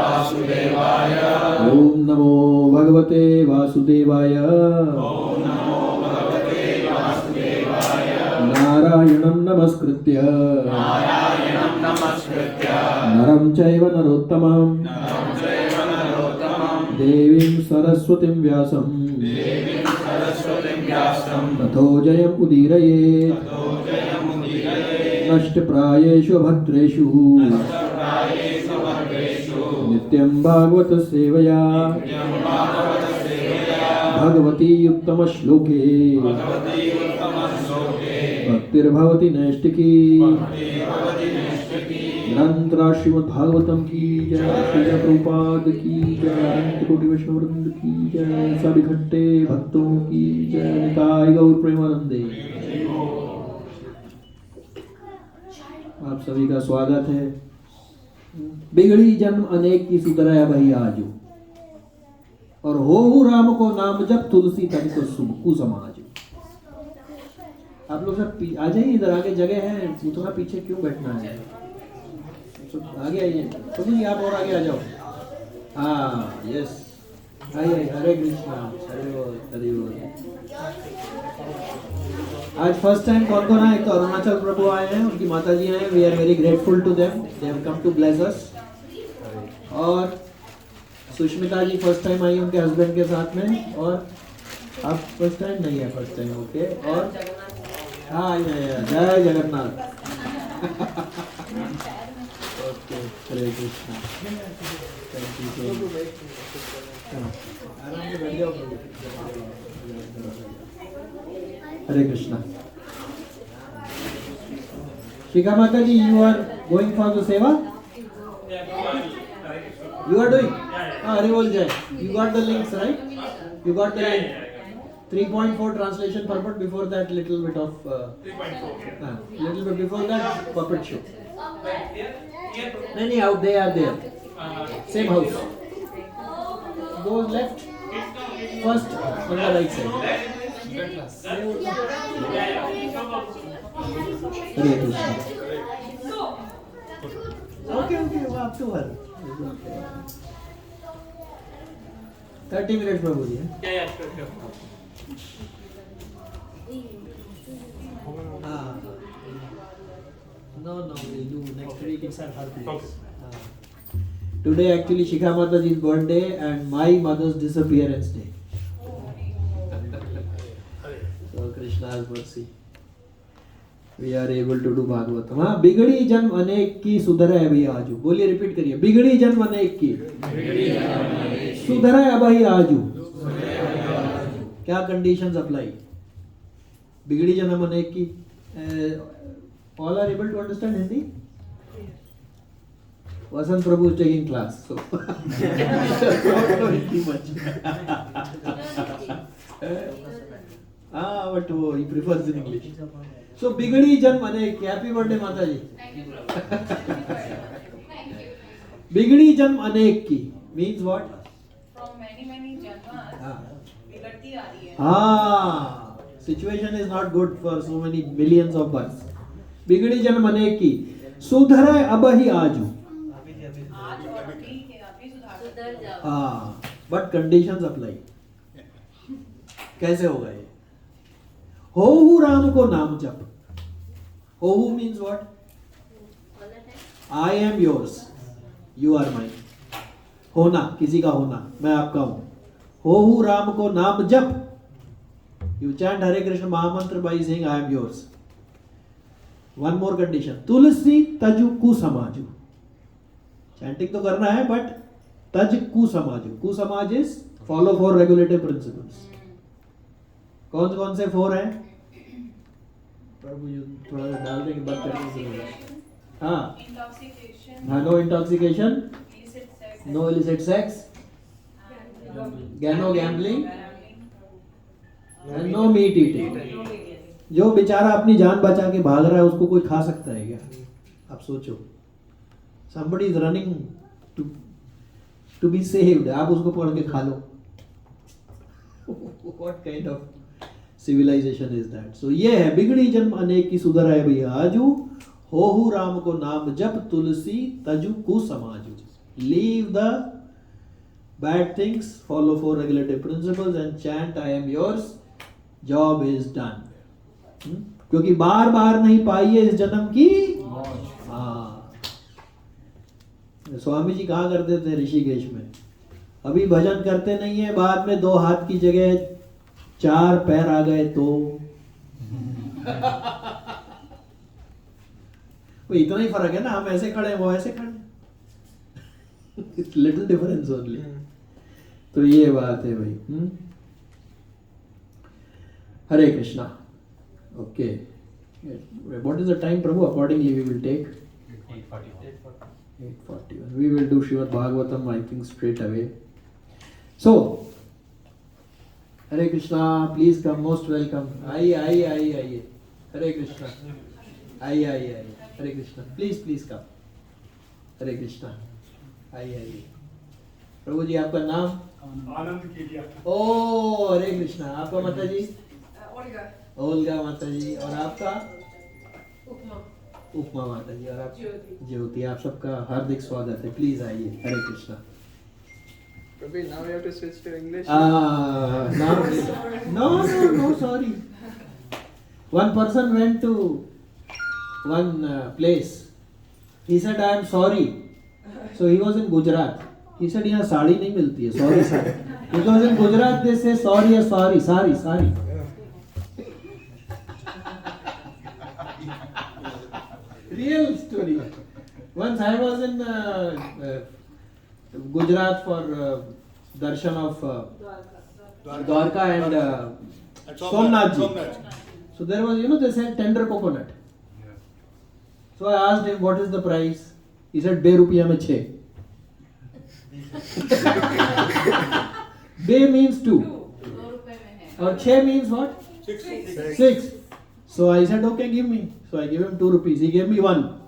वासुदेवाय। ओम नमो भगवते वासुदेवाय। ओम नमो भगवते वासुदेवाय। नारायणं नमस्कृत्य नारायणं नमस्कृत्य नरं चैव नरोत्तमं नरं चैव नरोत्तमं देवीं सरस्वतीं व्यासं देवीं सरस्वतीं व्यासं ततो जयमुदीरयेत् ततो जयमुदीरयेत्। नष्टप्रायेषु भद्रेषु नष्टप्रायेषु भद्रेषु नित्यं भागवत सेवया नित्यं भागवतसेवया भगवती उत्तमश्लोके भगवती उत्तमश्लोके भक्तिर्भवति नैष्टिकी भक्तिर्भवति नैष्टिकी। ग्रंथराज श्रीमद् भागवतम की जय, श्री प्रभुपाद की जय, अनंत कोटि वैष्णव वृंद की जय, सभी इकट्ठे भक्तों की जय, निताय गौर प्रेमानंदे। आप सभी का स्वागत है। बिगड़ी जन्म अनेक की सुधराया भई आजू, और हो राम को नाम जब तुलसी तन को कुसमाजू। आप लोग सब आ जाइए, इधर आगे जगह है, उतना पीछे क्यों बैठना है, आगे आइए। तो नहीं, आप और आगे आ जाओ। हाँ यस, आइए। हरे कृष्णा, हरे बोल, हरे बोल। आज फर्स्ट टाइम कौन कौन आए? तो अरुणाचल प्रभु आए हैं, उनकी माता जी हैं। We are very grateful to them, they have come to bless us. और Sushmita ji first time I उनके हस्बैंड के साथ में। और आप फर्स्ट टाइम नहीं है? First time, okay. और हाँ, जय जगन्नाथ। ओके, हरे कृष्णा। Thank you. आराम से बैठ जाओ। हरे कृष्णा। शिखा माता ji, you are going for the सेवा? You are doing? Hare Bol Jai. You got the links, right? You got the link. 3.4 translation purport. Before that, little bit of 3.4. Little bit before that, puppet show. No, out they are there. Same house. Those left. First on the right side. Hare Krishna. Okay, up to her. 30 minutes में बोलिए। हाँ, no, we'll do next week. It's at her place. Today actually Shikha Mataji's birthday and my mother's disappearance day. So Krishna's mercy, we are able to do Bahgvatam. हाँ, बिगड़ी जन्म अनेक की सुधरा है भैया आजू। बोलिए, रिपीट करिए। बिगड़ी जन्म अनेक की सुधरा है भाई आजू। क्या कंडीशंस अप्लाई? बिगड़ी जन्म अनेक की। All are able to understand Hindi? Vasant Prabhu is taking class, so don't know Hindi much. But he prefers in English. So बिगड़ी जन्म अनेक। हैप्पी बर्थडे माता जी। बिगड़ी जन्म अनेक की means what? From many janmas, बिगड़ती आ रही है। हाँ, situation is not good for so many millions of births. बिगड़ी जन्म अनेक की सुधरे अब ही आजू। आज और ठीक है, अभी सुधर जाओ। हाँ, but conditions apply. कैसे होगा ये? हो राम को नाम जप। हो means what? I am yours, you are mine. होना, किसी का होना, मैं आपका हूं। हो राम को नाम जप। You chant Hare Krishna Mahamantra by saying I am yours. One more condition. Tulsi तजु कुसमाजु। Chanting तो करना है, but तज कुसमाजु। कुसमाज is follow four regulative principles. कौन कौन से फोर हैं? प्रभु जी थोड़ा सा डाल देंगे, बात करने से। हाँ, no intoxication, no illicit sex, no gambling, and no meat eating. जो बेचारा अपनी जान बचा के भाग रहा है, उसको कोई खा सकता है क्या? आप सोचो, somebody is running to be saved, आप उसको पकड़ के खा लो। What kind of civilization is that? So ये है बिगड़ी जन्म अनेक की सुधर है भैया आजू। होहु राम को नाम जप तुलसी तजु कुसमाजु। Leave the bad things, follow 4 regulative principles and chant I am yours. Job is done. क्योंकि बार बार नहीं पाई है इस जन्म की हाँ। स्वामी जी कहा करते थे ऋषिकेश में, अभी भजन करते नहीं है, बाद में 2 हाथ की जगह 4 पैर आ गए तो वो इतना ही फर्क है ना, हम ऐसे खड़े हैं वो ऐसे खड़े, इट्स लिटिल डिफरेंस ओनली। तो ये बात है भाई। हरे Krishna. Okay, what is the time प्रभु? Accordingly we will take 8:41. We will do Srimad Bahgvatam, I think, straight away. So, Hare Krishna, please come, most welcome. Aye. Hare Krishna. Aye. Hare Krishna. Please come. Hare Krishna. Aye. प्रभु जी आपका नाम? आनंद कीजिए। ओ हरे कृष्णा। आपका माता जी? Olga माता जी। और आपका? उपमा माता जी। और आप? ज्योति। आप सबका हार्दिक स्वागत है, प्लीज आइए। हरे Krishna. Prabhu, now you have to switch to English. No, sorry. One person went to one place. He said, I am sorry. So he was in Gujarat. He said, यहाँ साड़ी नहीं मिलती है, sorry sir. Because in Gujarat they say sorry. Real story. Once I was in Gujarat for darshan of Dwarka and Somnath ji. So there was, they said tender coconut. So I asked him, what is the price? He said, 2 rupiya में 6. Bay means 2. Or 6 means what? 6. So I said, okay, give me. So I gave him 2 rupees. He gave me 1.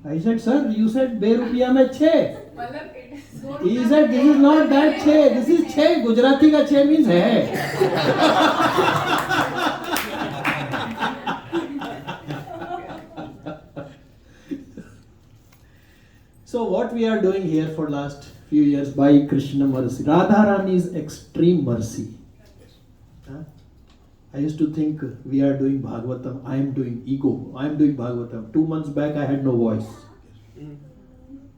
I said, sir, you said 2 rupiya में 6. He said, this is not that 6. This is 6. Gujarati का 6 means है. So what we are doing here for last few years by Krishna mercy, Radha Rani's extreme mercy. I used to think we are doing Bhagavatam, I am doing Bhagavatam. 2 months back I had no voice.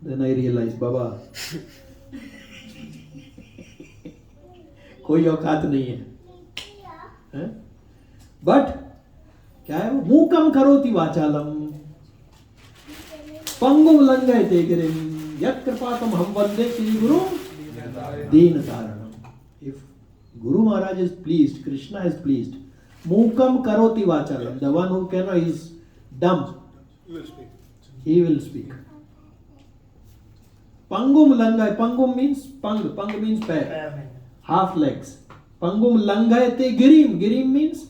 Then I realized, Baba, कोई औकात नहीं है. But क्या है वो? मूकम करोति वाचालम पंगुम लंघयते गिरिम यत्कृपातम हम वंदे श्री गुरु दीन तारणम. If Guru Maharaj is pleased, Krishna is pleased, Mukam karoti vachalam, the one who cannot is dumb, he will speak. Pangum langai, pangum means pang means pair, half legs. Pangum langayate girim means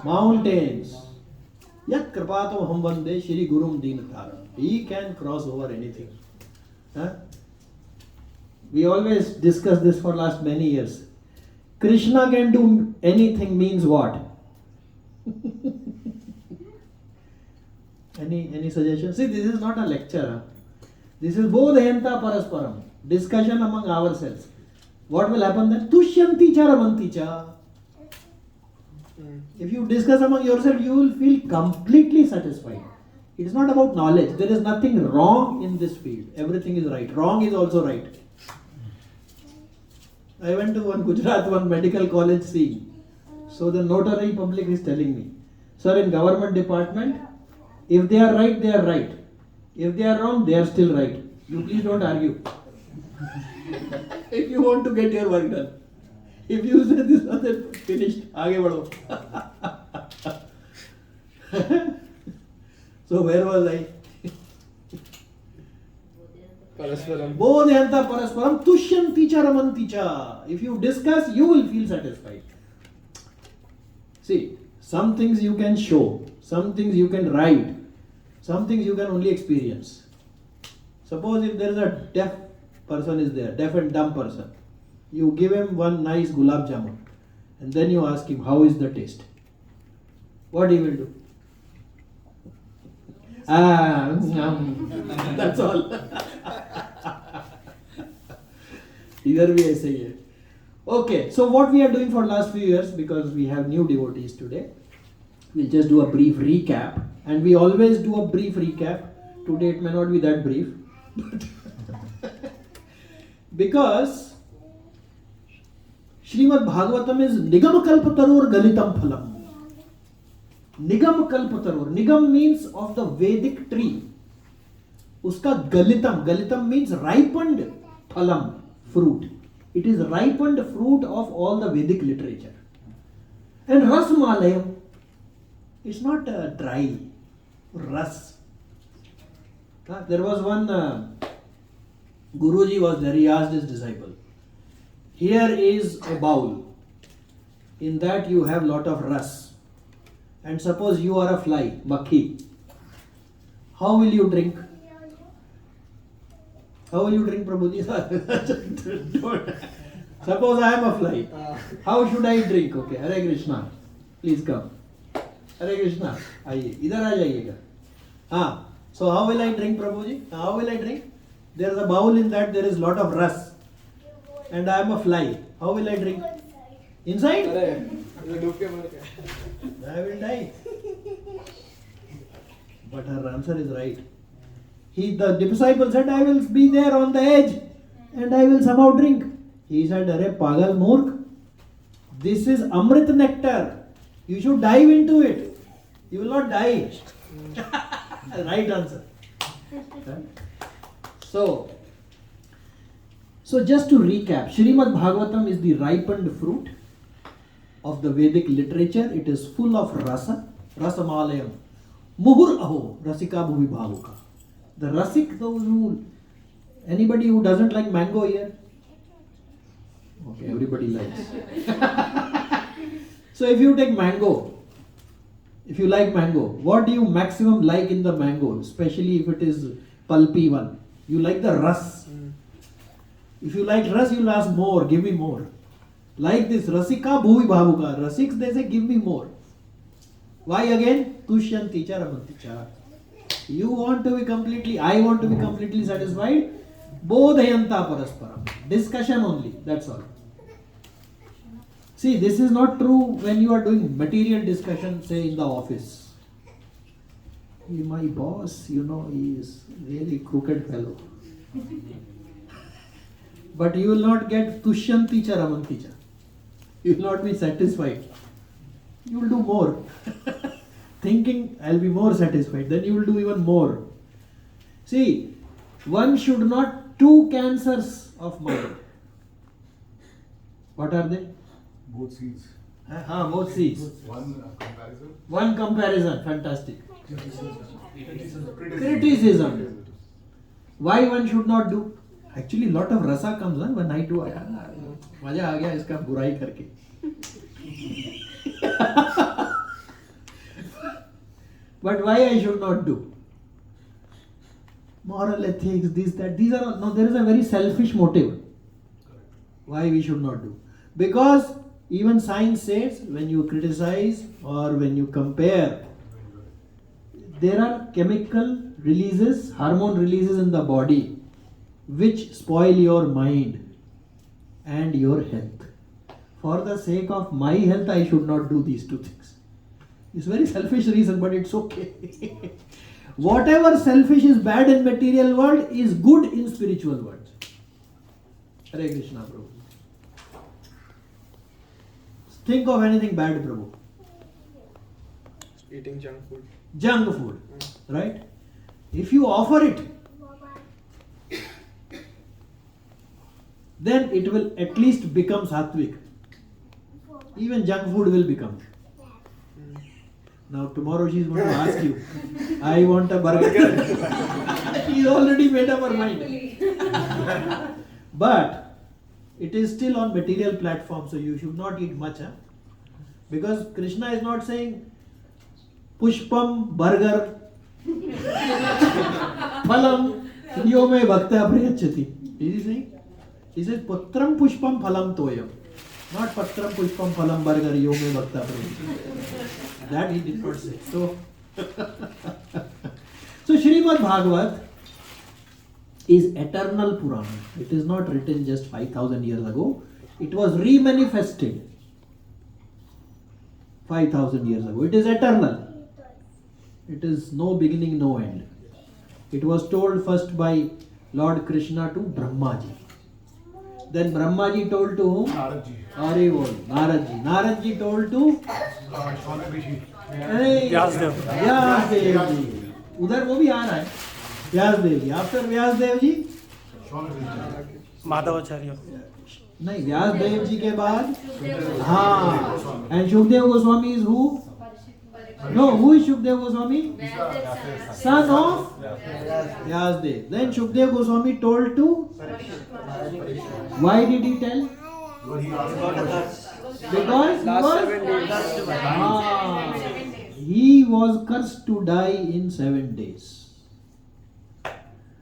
mountains. Yat kripatam ham vande Shri Gurum Deen Taram. He can cross over anything. We always discuss this for last many years. Krishna can do anything means what? Any suggestion? See, this is not a lecture. This is bodhayanta parasparam. Discussion among ourselves. What will happen then? Tushyanti cha ramanti cha. If you discuss among yourself, you will feel completely satisfied. It is not about knowledge. There is nothing wrong in this field. Everything is right. Wrong is also right. I went to one medical college seeing. So the notary public is telling me, sir, in government department, if they are right, they are right. If they are wrong, they are still right. You please don't argue. If you want to get your work done. If you say this other finished, आगे बढ़ो. So where was I? Parasparam. Bodhayanta parasparam tushyanti cha ramanti cha. If you discuss, you will feel satisfied. See, some things you can show, some things you can write, some things you can only experience. Suppose if there is a deaf person is there, deaf and dumb person, you give him one nice gulab jamun and then you ask him how is the taste. What he will do? That's all. इधर भी ऐसे ही है. Okay, so what we are doing for last few years, because we have new devotees today, we'll just do a brief recap, and we always do a brief recap. Today it may not be that brief, but because Srimad Bhagavatam is Nigam Kalpatarur Galitam Phalam. Nigam Kalpatarur. Nigam means of the Vedic tree. Uska Galitam means ripened phalam, fruit. It is ripened fruit of all the Vedic literature. And Rasmalayam, it's not dry, ras. There was one Guruji was there, he asked his disciple, here is a bowl, in that you have lot of ras, and suppose you are a fly, makhi, how will you drink? How will you drink, Prabhuji? Suppose I am a fly. How should I drink? Okay, Hare Krishna. Please come. Hare Krishna. आइए इधर आ जाइएगा. हाँ. So how will I drink, Prabhuji? How will I drink? There is a bowl, in that there is lot of ras, and I am a fly. How will I drink? Inside? I will die. But her answer is right. The disciple said, I will be there on the edge and I will somehow drink. He said, Arey Pagal Murk, this is Amrit nectar. You should dive into it. You will not die. Right answer. So just to recap, Srimad Bhagavatam is the ripened fruit of the Vedic literature. It is full of rasa, rasamalayam. Muhur aho, rasika bhuvi bhavuka. The rasik, those who, anybody who doesn't like mango here? Okay, everybody likes. So if you take mango, if you like mango, what do you maximum like in the mango? Especially if it is pulpy one. You like the ras. If you like ras, you'll ask more, give me more. Like this, rasika bhuvi bhavuka. Rasiks, they say, give me more. Why again? Tushyanti charamanti cha. You want to be completely, I want to be completely satisfied. Bodhayanta parasparam. Discussion only, that's all. See, this is not true when you are doing material discussion, say in the office. My boss, he is really crooked fellow. But you will not get tushyanti cha ramanti cha. You will not be satisfied. You will do more. Thinking I'll be more satisfied, then you will do even more. See, one should not, two cancers of mind. What are they? Both seeds. Both seeds. One comparison. One comparison, fantastic. Criticism. Why one should not do? Actually, lot of rasa comes when I do. मजा आ गया इसका बुराई करके. But why I should not do? Moral ethics, this, that, these are all, no, there is a very selfish motive. Why we should not do? Because even science says when you criticize or when you compare, there are chemical releases, hormone releases in the body which spoil your mind and your health. For the sake of my health, I should not do these two things. It's a very selfish reason, but it's okay. Whatever selfish is bad in material world is good in spiritual world. Hare Krishna, Prabhu. Think of anything bad, Prabhu. Eating junk food. Junk food, right? If you offer it, then it will at least become sattvic. Even junk food will become. Now tomorrow she is going to ask you, I want a burger. She already made up her mind. But it is still on material platform, so you should not eat much. Because Krishna is not saying pushpam, burger, phalam, yome bhakta priyachati. Is he saying? He says patram pushpam phalam toyam. Not patram pushpam phalam burger yome bhakta priyachati. That he did not say. So Srimad Bhagavat is eternal Purana. It is not written just 5,000 years ago. It was remanifested 5,000 years ago. It is eternal. It is no beginning, no end. It was told first by Lord Krishna to Brahmaji. Then Brahmaji told to whom? Naradji. Naradji. Naradji told to Shaunak Rishi. Vyasdev जी. उधर वो भी आ रहा है Vyasdev ji. After Vyasdev ji Shaunak Rishi. Madhvacharya नहीं, व्यासदेव जी के बाद हाँ. And Sukhdev Goswami is who? No, who is Sukhdev Goswami? Son of Vyasdev. Then Shukdev Goswami told to. Why did he tell? When he asked Because he was cursed to die in 7 days.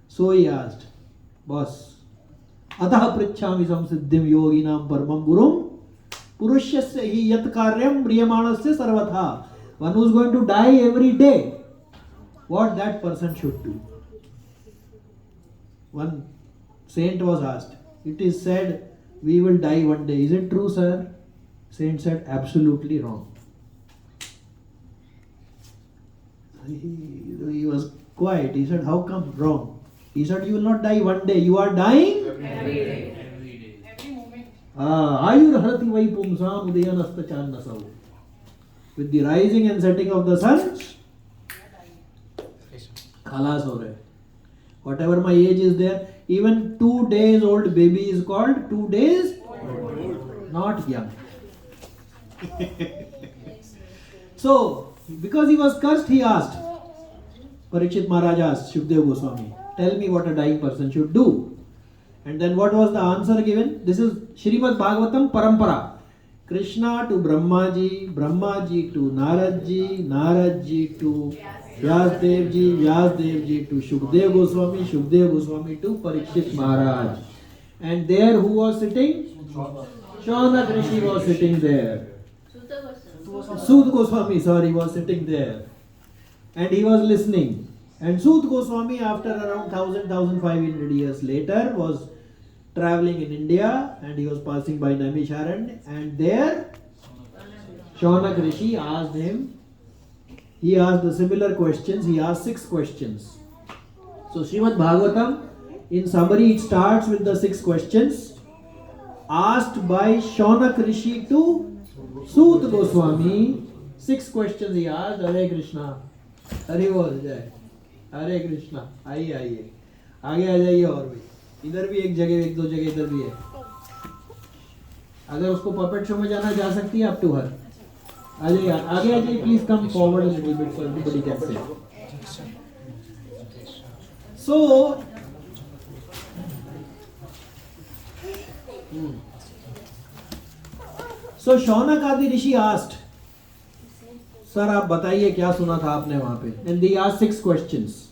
So he asked, boss, अतः पृच्छामि संसिद्धिं योगिनां परमं गुरुं पुरुषस्य हि यत् कार्यं म्रियमाणस्य सर्वथा. One who is going to die every day, what that person should do. One saint was asked, it is said we will die one day. Is it true, sir? Saint said, absolutely wrong. He was quiet. He said, how come wrong? He said, you will not die one day. You are dying Every day. Every moment. Ayurharati vai pumsam udayanasta channasav. With the rising and setting of the sun, khalas ho rahe. Whatever my age is there, even 2 days old baby is called 2 days old, not young. So, because he was cursed, he asked, Parikshit Maharaj asked Shukdev Goswami, tell me what a dying person should do. And then what was the answer given? This is Srimad Bahgvatam Parampara. Krishna to Brahmaji, Brahmaji to Naradji, Naradji to Vyasdevji, Vyasdevji to Shukdev Goswami, Shukdev Goswami to Parikshit Maharaj. And there who was sitting? Shaunak Rishi was sitting there. Sud Goswami, was sitting there. And he was listening. And Sud Goswami, after around 1,500 years later, was traveling in India and he was passing by Naimisharan, and there Shaunak Rishi asked him, he asked the similar questions, he asked 6 questions. So Srimad Bhagavatam, in summary, it starts with the 6 questions asked by Shaunak Rishi to Sud Goswami. 6 questions he asked. Hare Krishna, Hare Bol Jai, Hare Krishna. आइए आइए आगे आ जाइए. और भी इधर भी एक जगह, 1-2 जगह इधर भी है. अगर उसको पपेट शो में जाना, जा सकती है आप टू हर. आ जाइए, आगे आ जाइए. Please come forward a little bit so everybody can see. So So Shaunak Adi Rishi asked, sir आप बताइए क्या सुना था आपने वहां पे. And they asked 6 questions.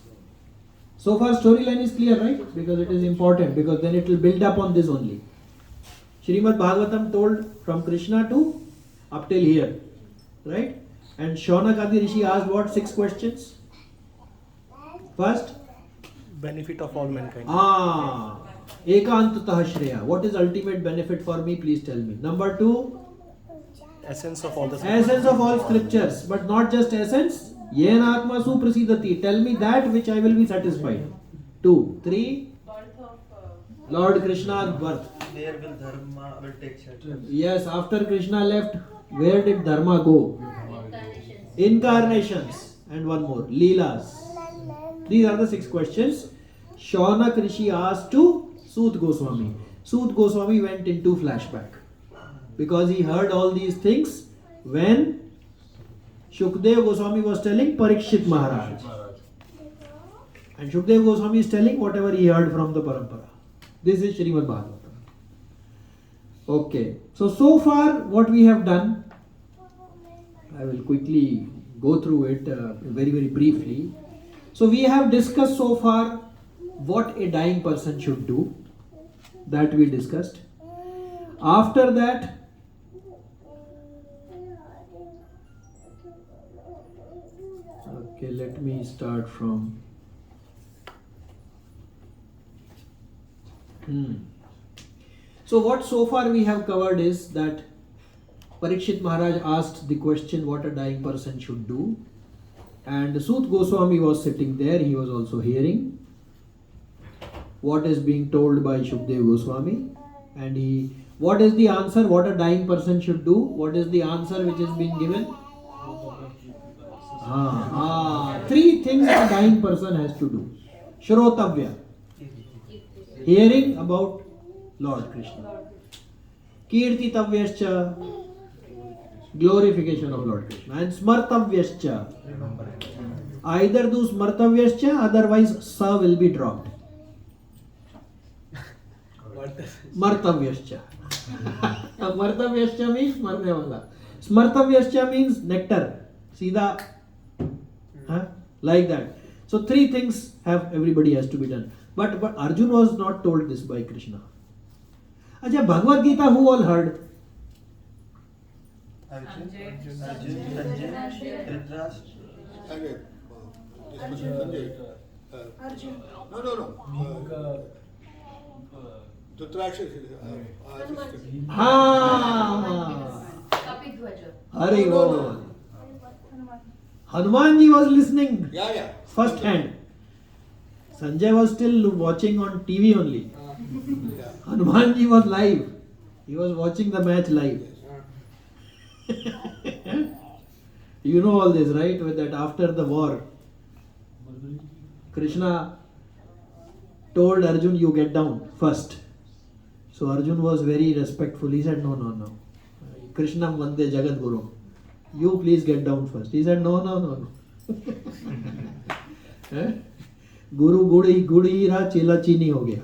So far storyline is clear, right? Because it is important, because then it will build up on this only. Srimad Bhagavatam told from Krishna to up till here, right? And Shaunak Adi Rishi asked what? 6 questions. First, benefit of all mankind. Ekantatah Shreya. What is ultimate benefit for me? Please tell me. Number 2, Essence of all the essence of all scriptures, but not just essence. Yena Atma Suprasidati. Tell me that which I will be satisfied. 2, 3. Birth of Lord Krishna's birth. Where will Dharma will take shelter? Yes, after Krishna left, where did Dharma go? Incarnations. And one more, Leelas. These are the 6 questions Shaunak Rishi asked to Sud Goswami. Sud Goswami went into flashback because he heard all these things when Shukdev Goswami was telling Parikshit Maharaj. And Shukdev Goswami is telling whatever he heard from the Parampara. This is Srimad Bhagavatam. Okay, so far what we have done, I will quickly go through it very briefly. So we have discussed so far what a dying person should do. That we discussed. After that, okay, let me start from So what so far we have covered is that Parikshit Maharaj asked the question what a dying person should do, and Sut Goswami was sitting there, he was also hearing what is being told by Shukdev Goswami, and what is the answer what a dying person should do, what is the answer which is being given? Three things a dying person has to do. Shrotavya, hearing about Lord Krishna. Kirtitavyascha, glorification of Lord Krishna. And Smartavyascha, either do Smartavyascha, otherwise Sa will be dropped. Smartavyascha. Smartavyascha means marne wala. Smartavyascha means nectar. Sida. Like that. So three things everybody has to be done. But Arjun was not told this by Krishna. Acha, Bhagavad Gita, who all heard? Arjun, Dhritarashtra. Arjun. No. Hari Bol. Hanumanji was listening first hand. Sanjay was still watching on TV only. Hanumanji was live. He was watching the match live. You know all this, right? With that after the war, Krishna told Arjun, you get down first. So Arjun was very respectful. He said, no. Krishna Vande Jagat Guru. You please get down first. He said, no. Guru gudi ra chela chini ho gaya.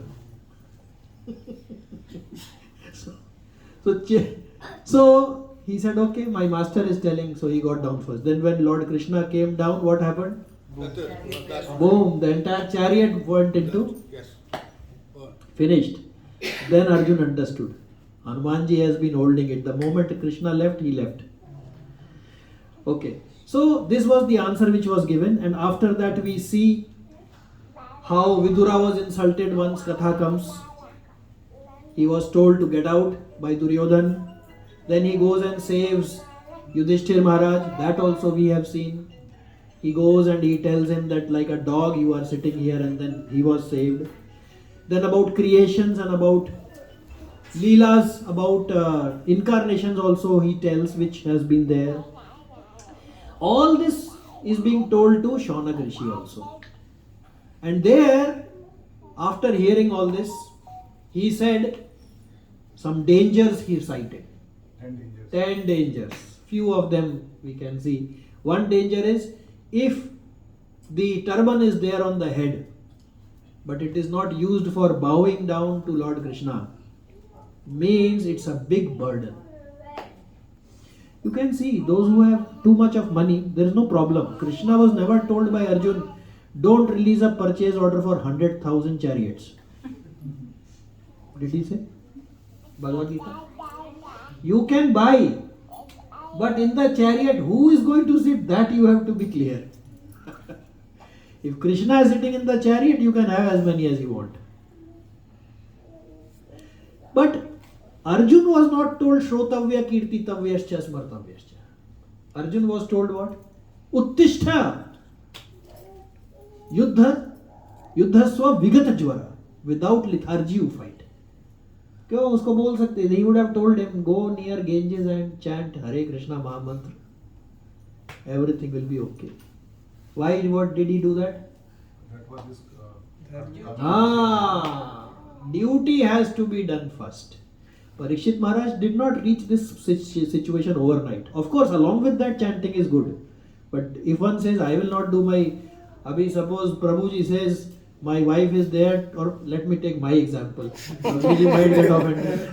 So he said, okay, my master is telling, so he got down first. Then when Lord Krishna came down, what happened? Boom, the entire chariot went into. Finished. Then Arjun understood. Hanumanji has been holding it. The moment Krishna left, he left. Okay. So this was the answer which was given, and after that we see how Vidura was insulted once Katha comes. He was told to get out by Duryodhan. Then he goes and saves Yudhishthir Maharaj. That also we have seen. He goes and he tells him that like a dog you are sitting here, and then he was saved. Then about creations and about Leelas, about incarnations also he tells, which has been there. All this is being told to Shaunak Rishi also. And there, after hearing all this, he said some dangers he cited. 10 dangers. Few of them we can see. One danger is if the turban is there on the head, but it is not used for bowing down to Lord Krishna, means it's a big burden. You can see those who have too much of money, there is no problem. Krishna was never told by Arjun, don't release a purchase order for 100,000 chariots. Did he say? Bhagavad Gita. You can buy, but in the chariot, who is going to sit? That you have to be clear. If Krishna is sitting in the chariot, you can have as many as you want. But Arjun was not told Shrotavya, Kirtitavyascha, Smartavyascha. Arjun was told what? Uttishta. Yuddhasva Vigata Jvara. Without lethargy you fight. क्यों उसको बोल सकते? They would have told him, go near Ganges and chant Hare Krishna Mahamantra. Everything will be okay. Why? What did he do that? That was his. Duty has to be done first. Parikshit Maharaj did not reach this situation overnight. Of course, along with that, chanting is good. But if one says, I will not do my. Abhi, suppose Prabhuji says, my wife is there, or let me take my example. Prabhuji might get offended.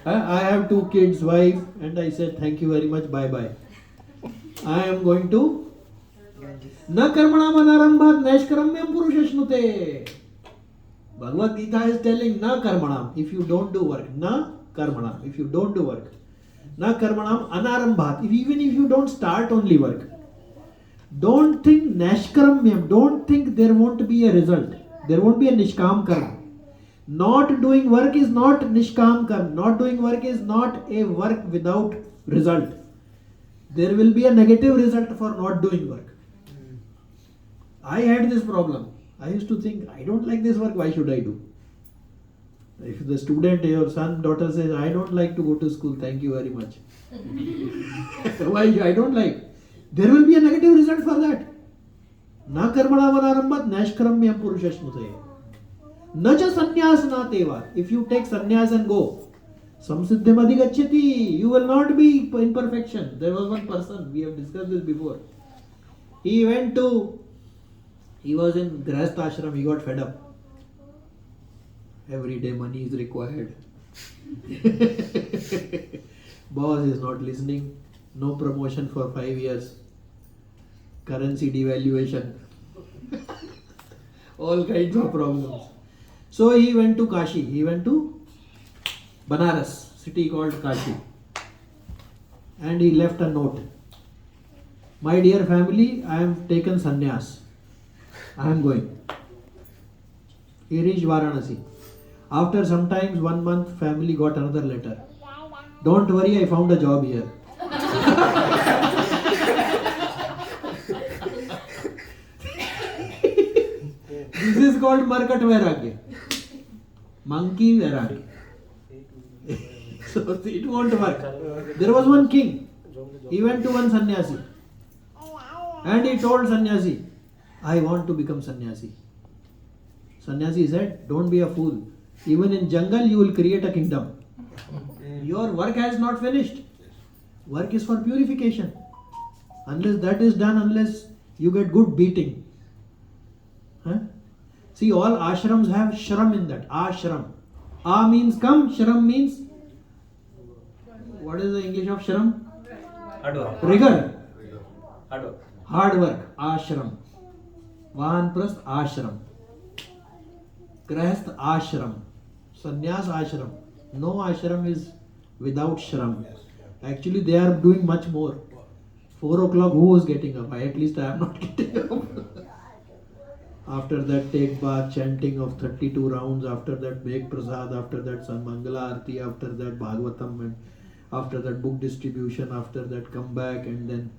I have 2 kids, wife, and I said, thank you very much, bye bye. I am going to. Na karmanam anarambhat naishkaramyam purushashnute. Bhagavad Gita is telling na karmanam, if you don't do work. Na karmanam, if you don't do work. Na karmanam anarambhat, even if you don't start only work. Don't think nashkaramyam. Don't think there won't be a result. There won't be a nishkam karma. Not doing work is not nishkam karma. Not doing work is not a work without result. There will be a negative result for not doing work. I had this problem. I used to think, I don't like this work, why should I do? If the student, your son, daughter says, I don't like to go to school, thank you very much. Why I don't like? There will be a negative result for that. Na karmana vanarambat nashkaramyam purushasmutaya. Na cha sannyas na teva. If you take sannyas and go, samsiddham adhigachyati, you will not be in perfection. There was one person, we have discussed this before. He was in Grahastha ashram, he got fed up. Every day money is required. Boss is not listening. No promotion for 5 years. Currency devaluation. All kinds of problems. So he went to Kashi. He went to Banaras, city called Kashi. And he left a note. My dear family, I am taken sannyas. I am going. He reached Varanasi. After some times, 1 month, family got another letter. Don't worry, I found a job here. This is called Markat Vairagya. Monkey Vairagya. So it won't work. There was one king. He went to one sannyasi. And he told sannyasi, I want to become sannyasi. Sannyasi said, don't be a fool. Even in jungle you will create a kingdom. Your work has not finished. Work is for purification. Unless that is done, unless you get good beating. Huh? See, all ashrams have shram in that. Ashram. A means come, shram means, what is the English of shram? Hard work. Rigor. Hard work. Hard work. Ashram. Vanprasth ashram. Grahastha ashram. Sannyas ashram. No ashram is without shram. Actually, they are doing much more. 4 o'clock, who was getting up? At least I am not getting up. After that, take bath, chanting of 32 rounds. After that, make prasad. After that, some Mangala Arti. After that, Bahgvatam. And after that, book distribution. After that, come back and then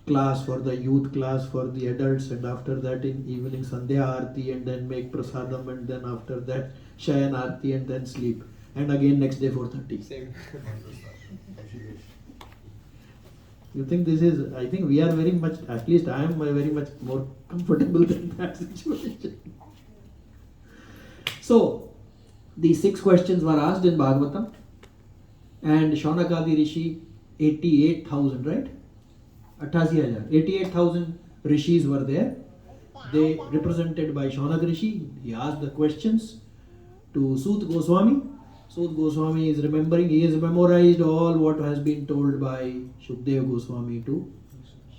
class for the youth, class for the adults. And after that, in evening, Sandhya Arti. And then make prasadam. And then after that, Shayan Arti. And then sleep. And again, next day, 4:30. Same. You think this is, I think we are very much, at least I am very much more comfortable than that situation. So, these 6 questions were asked in Bahgvatam. And Shaunakadi Rishi, 88,000, right? 88,000. 88,000 Rishis were there. They represented by Shaunak Rishi. He asked the questions to Sut Goswami. Sut Goswami is remembering, he has memorized all what has been told by Shukdev Goswami to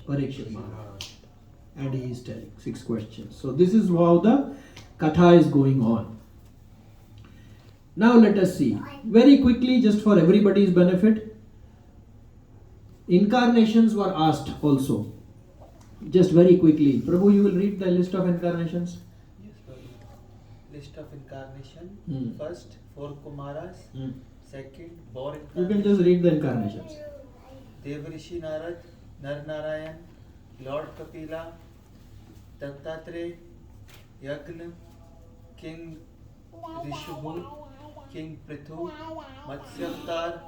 Parikshit Maharaj. And he is telling 6 questions. So this is how the Katha is going on. Now let us see. Very quickly, just for everybody's benefit, incarnations were asked also. Just very quickly. Prabhu, you will read the list of incarnations? Yes, Prabhu. List of incarnation. First, 4 Kumaras. Second, Bor incarnation. You can just read the incarnations. Devrishi Narad, Nar Narayan, Lord Kapila, Dattatreya, Yagna, King Rishabhu, King Prithu, Matsya Avatar,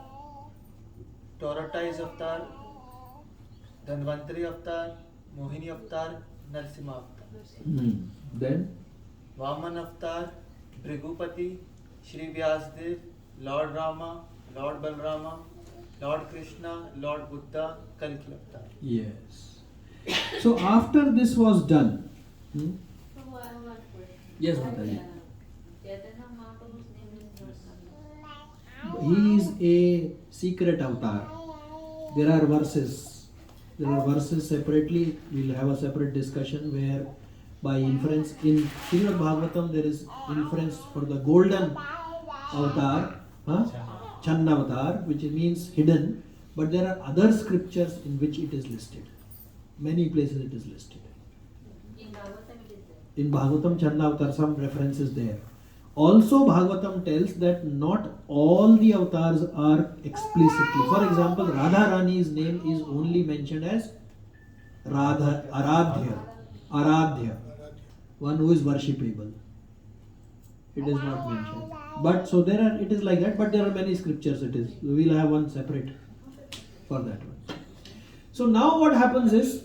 Tortoise Avatar, Dhanvantari Avatar, Mohini Avatar, Narsimha Avatar. Then? Vaman Avatar, Bhrigupati, Shri Vyasdev, Lord Rama, Lord Balrama, Lord Krishna, Lord Buddha, Kalki Avatar. Yes. So after this was done, yes, Mataji. He is a secret avatar. There are verses. There are verses separately. We will have a separate discussion where by inference in Srimad Bhagavatam there is inference for the golden avatar, Channa avatar, which means hidden, but there are other scriptures in which it is listed. Many places it is listed. In Bahgvatam Chanda Avatar, some references there. Also, Bhagavatam tells that not all the avatars are explicitly. For example, Radharani's name is only mentioned as Radha, Aradhya, one who is worshipable. It is not mentioned. But so there are, it is like that, but there are many scriptures it is. We will have one separate for that one. So now what happens is,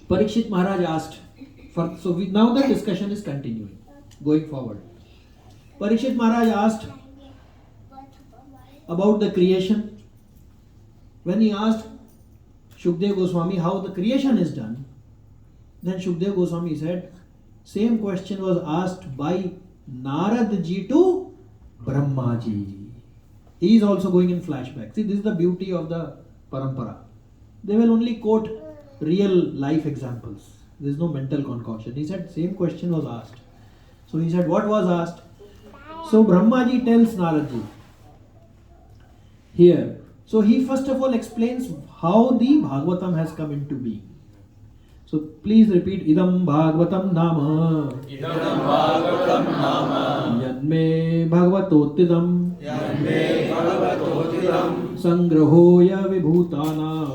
Parikshit Maharaj asked, now the discussion is continuing, going forward. Parikshit Maharaj asked about the creation. When he asked Shukdev Goswami how the creation is done, then Shukdev Goswami said, same question was asked by Narad ji to Brahma ji. He is also going in flashback. See, this is the beauty of the parampara. They will only quote real life examples. There is no mental concoction. He said, same question was asked. So he said, what was asked? So Brahma ji tells Narad ji here. So he first of all explains how the Bhagavatam has come into being. So please repeat, Idam Bhagavatam Nama. Idam Bahgvatam Nama. Yanme Bhagavatotidam. Yanme Bhagavatotidam. Sangrahoya Vibhutina.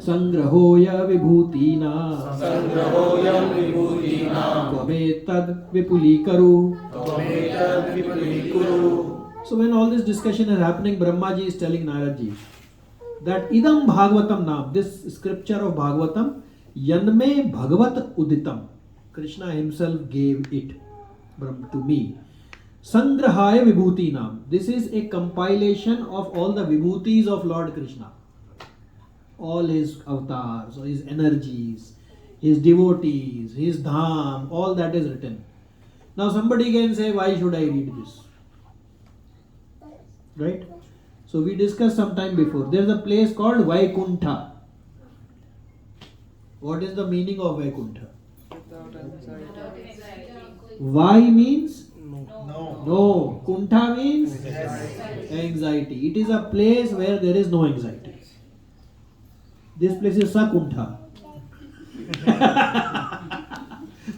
Sangrahoya Vibhutina. Sangrahoyam vibhutina. Tvametad Vipulikaru. Tvametad vipulikuru. So when all this discussion is happening, Brahma ji is telling Narad ji that Idam Bhagavatam Nam, this scripture of Bhagavatam, Yanme Bhagavat Uditam, Krishna himself gave it to me. Sangrahaya Vibhuti Nam, this is a compilation of all the Vibhutis of Lord Krishna. All his avatars, his energies, his devotees, his dham, all that is written. Now somebody can say, why should I read this? Right? So we discussed some time before. There is a place called Vaikuntha. What is the meaning of Vaikuntha? Without anxiety. Vai means No. no. Kuntha means Yes. anxiety. It is a place where there is no anxiety. This place is Sakuntha.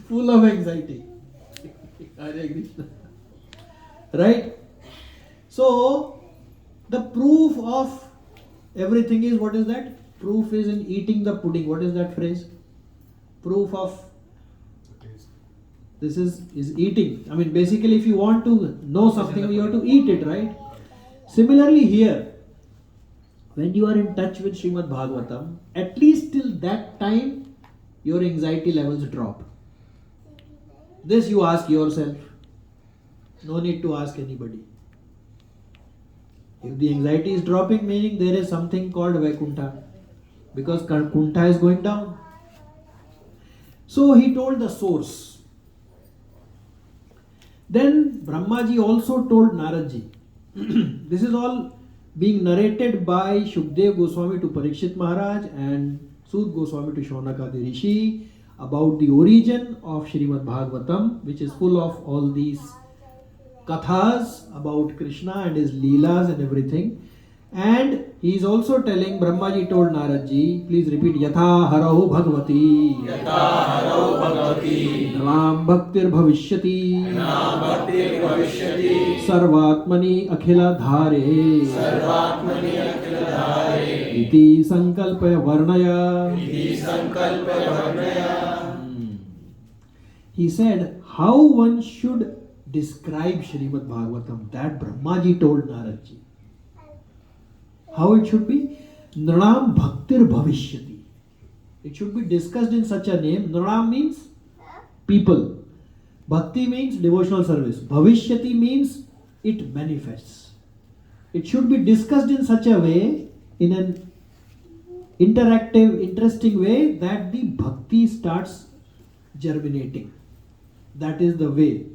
Full of anxiety. Hare Krishna. Right? So, the proof of everything is, what is that? Proof is in eating the pudding. What is that phrase? Proof of this is eating. I mean, basically, if you want to know something, you have to eat it, right? Similarly, here, when you are in touch with Srimad Bhagavatam, at least till that time, your anxiety levels drop. This you ask yourself. No need to ask anybody. If the anxiety is dropping, meaning there is something called Vaikuntha, because Kuntha is going down. So he told the source. Then Brahmaji also told Naradji. This is all being narrated by Shukdev Goswami to Parikshit Maharaj and Sud Goswami to Shaunakadi Rishi about the origin of Srimad Bhagavatam, which is full of all these kathas about Krishna and his leelas and everything. And he is also telling, Brahmaji told Naradji, please repeat, Yatha Harau Bhagavati. Yatha harau bhagavati. Naam Bhaktir Bhavishyati. Nam bhaktir bhavishyati. Sarvatmani Akhila Dhare. Sarvatmani akhiladhare. Iti Sankalpaya Varnaya. Iti sankalpa varnaya. He said, how one should describe Srimad Bhagavatam, that Brahmaji told Naradji. How it should be? Nranam Bhaktir Bhavishyati. It should be discussed in such a name. Nranam means people. Bhakti means devotional service. Bhavishyati means it manifests. It should be discussed in such a way, in an interactive, interesting way, that the bhakti starts germinating. That is the way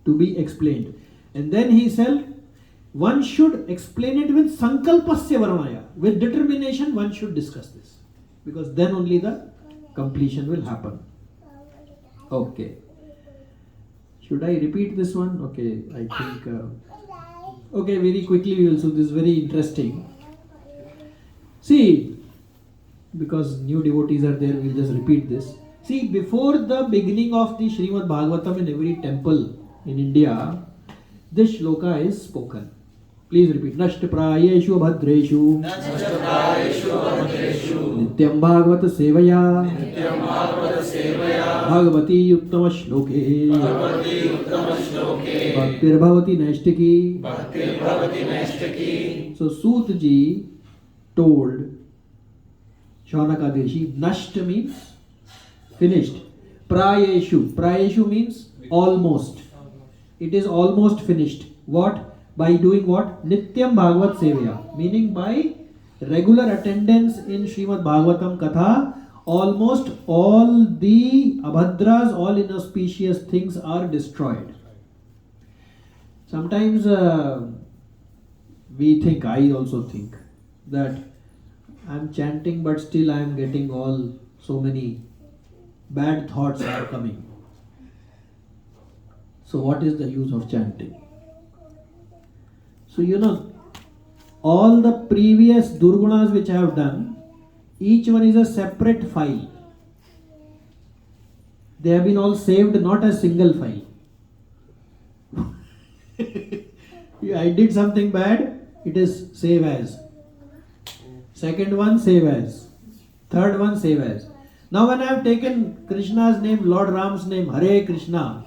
to be explained. And then he said, one should explain it with sankalpasya varnaya. With determination, one should discuss this. Because then only the completion will happen. Okay. Should I repeat this one? Okay, I think... okay, very quickly we will. So this is very interesting. See, because new devotees are there, we'll just repeat this. See, before the beginning of the Srimad Bhagavatam in every temple in India, this shloka is spoken. Please repeat. Nashtaprayeshu abhadreshu nityam bhagavata sevaya bhagavati uttama shloke bhaktir bhavati naishtiki. So Sut ji told Shaunaka Deshi, Nasht means finished. Prayeshu means almost. It is almost finished. What? By doing what? Nityam Bhagavat Sevaya. Meaning by regular attendance in Srimad Bhagavatam Katha, almost all the abhadras, all inauspicious things are destroyed. Sometimes we think, I also think, that I am chanting but still I am getting all so many bad thoughts are coming. So what is the use of chanting? So all the previous durgunas which I have done, each one is a separate file. They have been all saved, not as single file. I did something bad, it is save as. Second one, save as. Third one, save as. Now when I have taken Krishna's name, Lord Ram's name, Hare Krishna,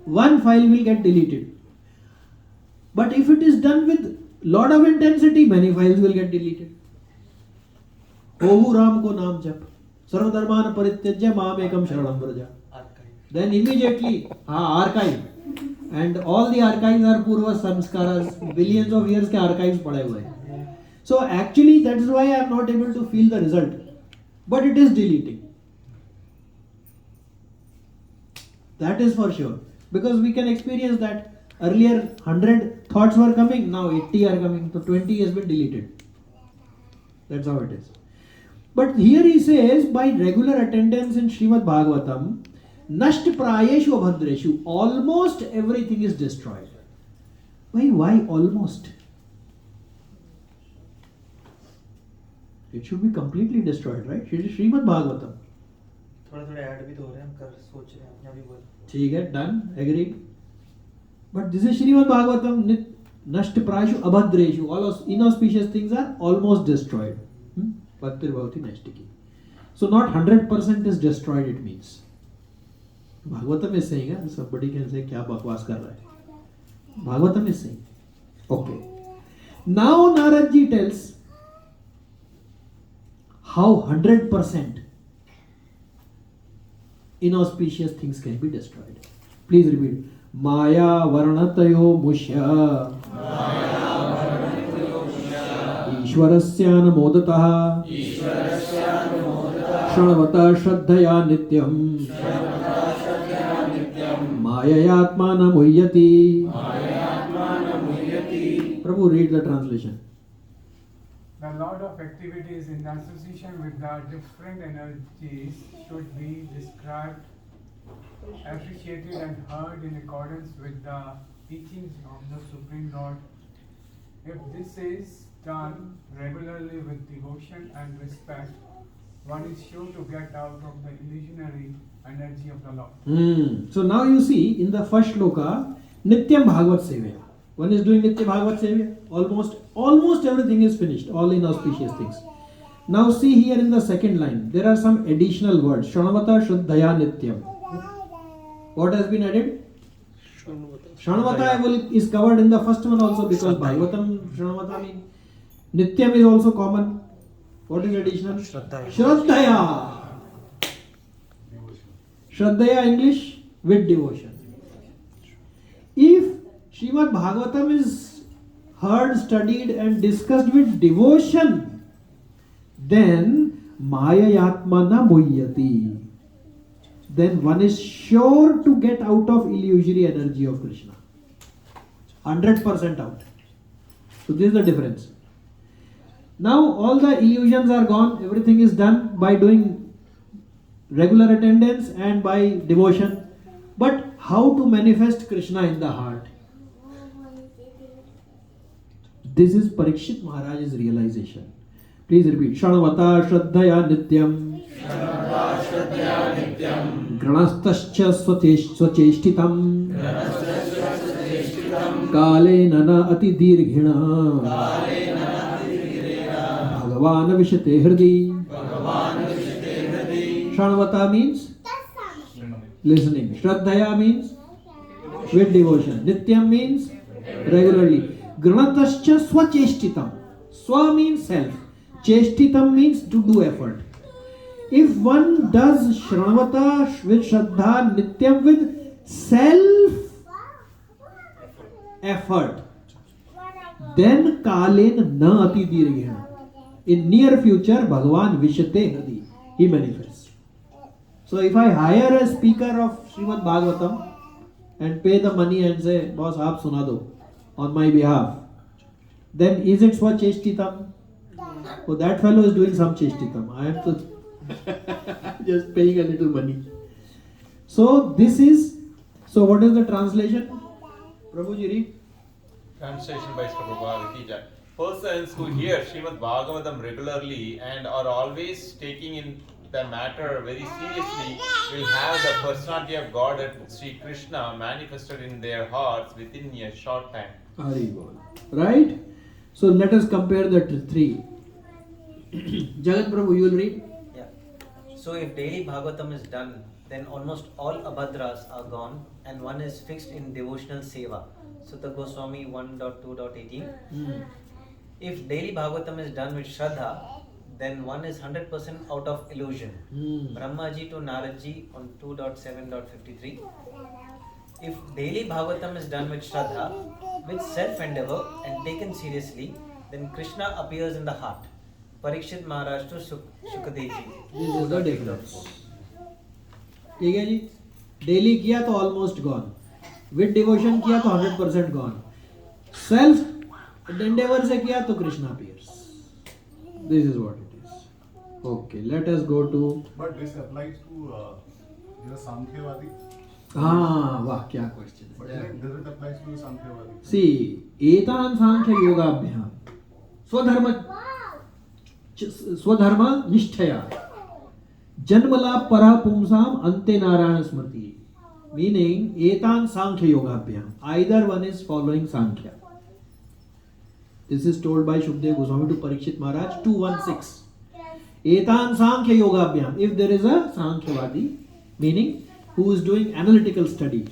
one file will get deleted. But if it is done with lot of intensity, many files will get deleted. Ohu Ram ko naam jap. Sarva dharman parityajya maam ekam sharanam vraja. Then immediately, archive. And all the archives are purva samskaras, billions of years ke archives pade hue. So actually that is why I am not able to feel the result. But it is deleting. That is for sure. Because we can experience that earlier 100 thoughts were coming, now 80 are coming, so 20 has been deleted. That's how it is. But here he says, by regular attendance in Srimad Bhagavatam, Nasht prayeshu abhadreshu, almost everything is destroyed. Why almost? It should be completely destroyed, right? It is Srimad Bhagavatam. थोड़े add भी तो हो रहे हैं, हम कर सोच रहे हैं अपना भी बोल. ठीक है, done, agreed. But this is Srimad Bhagavatam, Nasht prayeshu abhadreshu, all inauspicious things are almost destroyed. Bhaktir bhavati naishtiki. So not 100% is destroyed, it means. Bhagavatam is saying, somebody can say, kya bakwas kar raha hai? Bhagavatam is saying. Okay. Now Naradji tells how 100% inauspicious things can be destroyed. Please repeat. Maya varnatayo mushya Ishwarasya namodataha Shranavata shraddhaya nityam Mayayatma namuhyati. Prabhu, read the translation. The lot of activities in association with the different energies should be described, appreciated and heard in accordance with the teachings of the Supreme Lord. If this is done regularly with devotion and respect, one is sure to get out of the illusionary energy of the Lord. So now you see in the first shloka, Nityam Bhagavat Sevaya. One is doing Nitya Bhagavat Sevaya. Almost everything is finished, all inauspicious things. Now see here in the second line, there are some additional words. Shranavata Shraddhaya Nityam. What has been added? Shranavata is covered in the first one also, because Bhagavatam Shranavata means Nityam is also common. What is additional? Shraddhaya. Shraddhaya English, with devotion. If Srimad Bhagavatam is heard, studied and discussed with devotion, then Mayayatma na muhyati. Then one is sure to get out of illusory energy of Krishna. 100% out. So this is the difference. Now all the illusions are gone, everything is done by doing regular attendance and by devotion. But how to manifest Krishna in the heart? This is Parikshit Maharaj's realization. Please repeat. Shanavata Shraddhaya Nityam. Granastascha Swacheshtitam. Kalena na ati dirghina. Bhagavan Vishate Hrdi. Shanavata means listening. Shraddhaya means with devotion. Nityam means regularly. Granatascha swacheshtitam. Swa means self. Cheshtitam means to do effort. If one does Shranavata with Shraddha Nityam with self effort, then Kalen na ati dirghena. In near future, Bhagavan Vishate Hrdi. He manifests. So if I hire a speaker of Srimad Bahgvatam and pay the money and say, boss, aap suna do on my behalf, then is it swacheshtitam? So that fellow is doing some cheshtitam. I am just paying a little money. So this is, so what is the translation? Prabhuji read. Translation by Sri Prabhupada. Persons who hear Srimad Bhagavatam regularly and are always taking in the matter very seriously will have the personality of God and Sri Krishna manifested in their hearts within a short time. Right? So let us compare the three. Jagat Prabhu, you will read. Yeah. So if daily Bhagavatam is done, then almost all abhadras are gone and one is fixed in devotional seva. Sutta Goswami 1.2.18. If daily Bhagavatam is done with Shraddha, then one is 100% out of illusion. Brahmaji to Naradji on 2.7.53. If daily Bhagavatam is done with Shraddha, with self-endeavor and taken seriously, then Krishna appears in the heart. Parikshit Maharaj to Shukadev ji. This is the difference. ठीक है जी. Daily किया तो almost gone. With devotion किया तो 100% gone. Self endeavor से किया तो Krishna appears. This is what it is. Okay, let us go to. But this applies to the Sankhyavadi. हाँ वाह क्या question है. But does it apply to Sankhyavadi? See, एतान सांख्य योगाभ्याम स्वधर्म निष्ठया जन्मलाभ परा पुंसाम अंते नारायण स्मृति. Meaning etan sankhya yogabhyam. Either one is following sankhya. This is told by Shukdev Goswami to Parikshit Maharaj 2:16. Etan sankhya yogabhyam. If there is a sankhyavadi, meaning who is doing analytical study,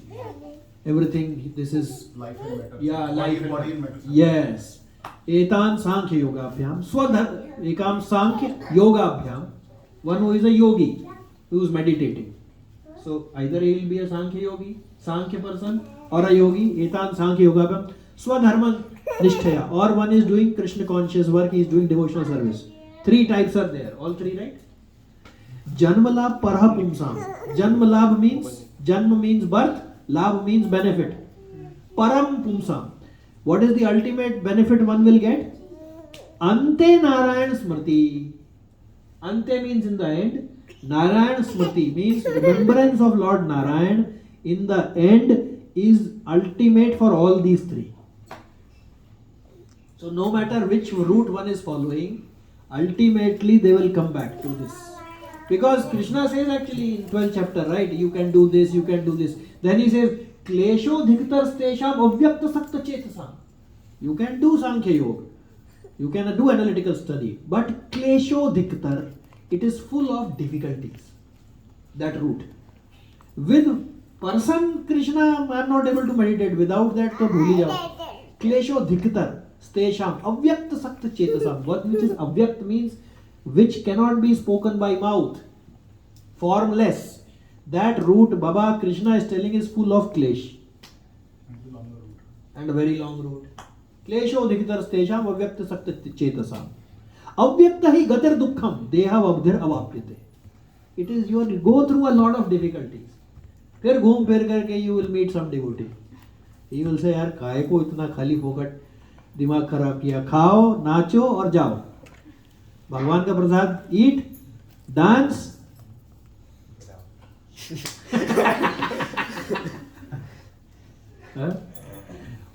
everything, this is Life and matter. Yeah, life and body and matter. Yes. Etan sankhya yogabhyam. Swadharma ekam sankhya yogabhyam. One who is a yogi, who is meditating. So either he will be a sankhya yogi, sankhya person, or a yogi. Etan sankhya yogabhyam. Swadharma nishtaya. Or one is doing Krishna conscious work, he is doing devotional service. Three types are there. All three, right? Janmalabh parha pumsam. Janmalabh means, janma means birth, labh means benefit. Param pumsam. What is the ultimate benefit one will get? Ante Narayan Smriti. Ante means in the end. Narayan Smriti means remembrance of Lord Narayan in the end is ultimate for all these three. So no matter which route one is following, ultimately they will come back to this. Because Krishna says actually in 12th chapter, right, you can do this, you can do this. Then he says, Klesho dhiktar stesham avyakta sakta chetasam. You can do Sankhya Yoga. You can do analytical study. But Klesho dhiktar, it is full of difficulties. That route. With person Krishna, I am not able to meditate. Without that, to bhuli jao. Klesho dhiktar stesham avyakta sakta chetasam. What which is avyakt means which cannot be spoken by mouth. Formless. That route Baba Krishna is telling is full of klesh. And a very long route. Klesho dhikitar stesham avyakta sakta chetasam. Avyakta hi gatir dukkham deha vabdhir avapyate. It is you go through a lot of difficulties. फिर घूम फिर करके you will meet some devotee. He will say यार काहे को इतना खाली फोकट दिमाग खराब किया. खाओ, नाचो और जाओ. भगवान का प्रसाद, eat, dance.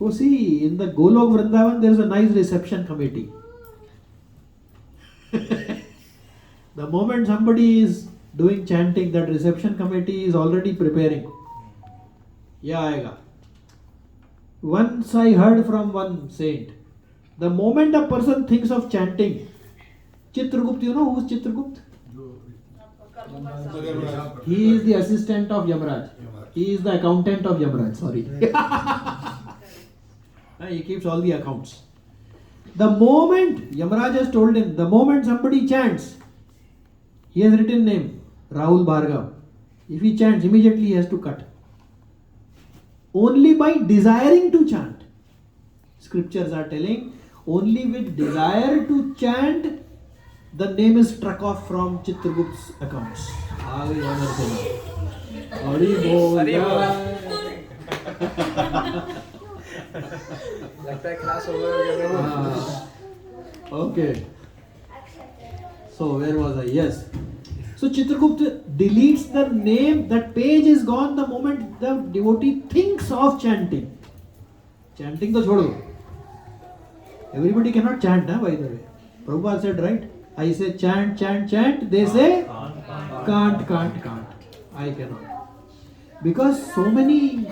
Oh, see, in the Golok Vrindavan there is a nice reception committee. The moment somebody is doing chanting, that reception committee is already preparing. Yeah, aega. Once I heard from one saint, the moment a person thinks of chanting, Chitragupta, you know who's Chitragupta? He is the assistant of Yamraj. He is the accountant of Yamraj, sorry. He keeps all the accounts. The moment, Yamraj has told him, the moment somebody chants, he has written name, Rahul Bhargav. If he chants, immediately he has to cut. Only by desiring to chant. Scriptures are telling, only with desire to chant, the name is struck off from Chitragupta's accounts. Hari Bol. लगता है class over हो गया Okay. So where was I? Yes. So Chitragupta deletes the name, that page is gone the moment the devotee thinks of chanting. Chanting to chodo. Everybody cannot chant, by the way. Prabhupada said, right? I say chant, chant, chant. They say can't. I cannot. Because so many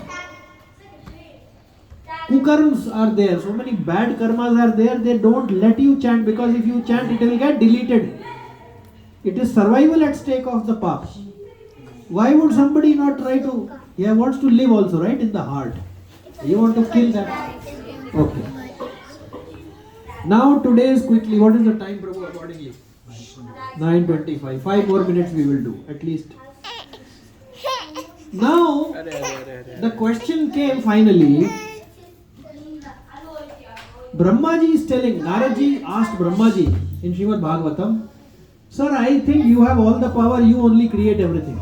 kukarmas are there, so many bad karmas are there, they don't let you chant, because if you chant, it will get deleted. It is survival at stake of the path. Why would somebody not try to? He wants to live also, right? In the heart. You want to kill that? Okay. Now today's quickly, what is the time, Prabhu, accordingly? 9:25. 5 more minutes we will do, at least. Now, the question came finally. Brahmaji is telling, Naraji asked Brahmaji in Srimad Bahgvatam, Sir, I think you have all the power, you only create everything.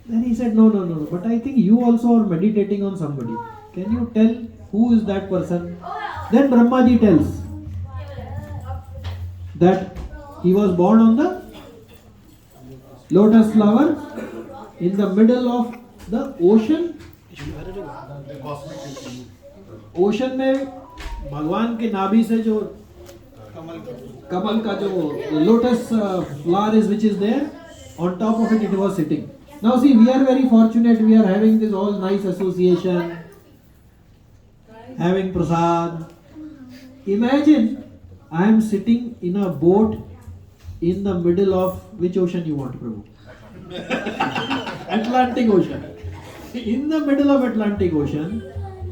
Then he said, no, but I think you also are meditating on somebody. Can you tell who is that person? Then Brahmaji tells that he was born on the lotus flower in the middle of the ocean. Ocean में भगवान के नाभि से जो कमल का जो lotus flower is which is there, on top of it was sitting. Now see, we are very fortunate, we are having this all nice association, having prasad. Imagine I am sitting in a boat in the middle of which ocean you want, Prabhu? Atlantic Ocean. In the middle of Atlantic Ocean,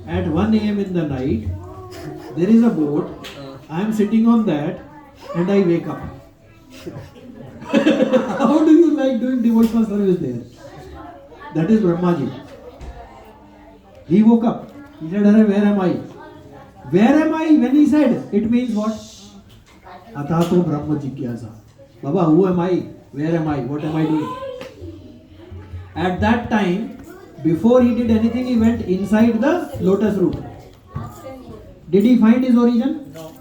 at 1 a.m. in the night, there is a boat. I am sitting on that and I wake up. How do you like doing devotional service there? That is Brahmaji. He woke up. He said, where am I? Where am I? When he said, it means what? Atato Brahma Jigyasa. Baba, who am I? Where am I? What am I doing? At that time, before he did anything, he went inside the lotus root. Did he find his origin? No.